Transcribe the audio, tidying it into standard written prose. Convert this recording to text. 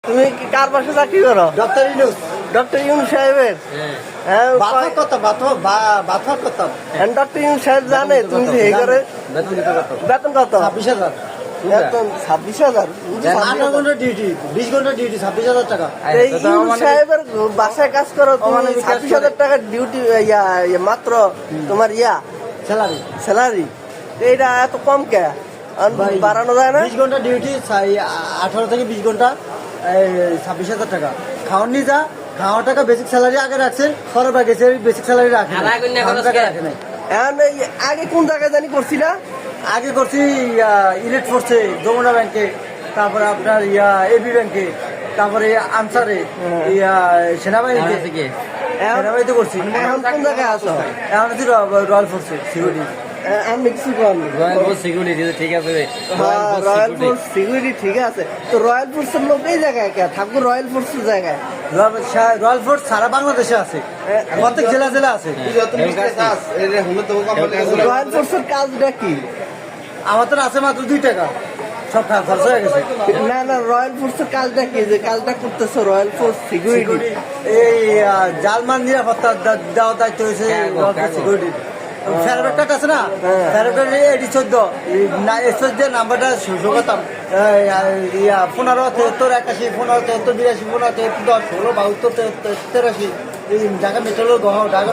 তুমি কি কার বাসা চাকরি করো? ডক্টর ইউনুস। ডক্টর ইউনুস সাহেবের? হ্যাঁ, বাথওয়ার্ক করতাম, বাথওয়ার্ক করতাম। ডক্টর ইউনুস সাহেব জানে তুমি যে এই করে বেতন কত? 26,000। বেতন 26,000? 8 ঘন্টা ডিউটি, 20 ঘন্টা ডিউটি, 26,000 টাকা। এই ইউনুস সাহেবের বাসায় কাজ করো তুমি, 26,000 টাকা ডিউটি মাত্র তোমার স্যালারি, এইটা এত কম কে? বাড়ানো যায় না? 20 ঘন্টা ডিউটি, 18 থেকে 20 ঘন্টা, 26,000 টাকা। খাওয়ার নিয়ে যা, খাওয়ার টাকা বেসিক স্যালারি আগে রাখছে, খরচ গেছে বেসিক স্যালারি রাখে নাই। এখন এই আগে কোন জায়গায় জানি করছি না? আগে করছি ইলেট ফোর্সে, যমুনা ব্যাংকে, তারপরে আপনার এবি ব্যাংকে, তারপরে আনসারে, সেনাবাহিনীতে সেনাবাহিনীতে করছি। এখন কোন জায়গায় আছো? এখন আছি রয়্যাল ফোর্সে সিকিউরিটি। আমি কিছু বলবো। রয়্যাল ফোর্স সিকিউরিটি ঠিক আছে রে। রয়্যাল ফোর্স সিকিউরিটি ঠিক আছে, তো রয়্যাল ফোর্সের লোক এই জায়গায় কে থাকবো? রয়্যাল ফোর্সের জায়গায় রয়্যাল ফোর্স সারা বাংলাদেশে আছে, প্রত্যেক জেলা আছে। রয়্যাল ফোর্সের কাজটা কি? আমাদের আছে মাত্র 2 টাকা, সব খরচ হয়ে গেছে। না, রয়্যাল ফোর্সের কাজটা কি যে কাজটা করতেছো? রয়্যাল ফোর্স সিকিউরিটি এই জালমান নিরাপত্তা দেওয়ার দায়িত্ব হয়েছে সিকিউরিটি। ফেরবেট আছে না, ফেরবেট এডি 14 নাম্বারটা শো করতাম, 1573 81 1573 82 1573 10 16 72 83 এই ঢাকা মেট্রোর ঢাকা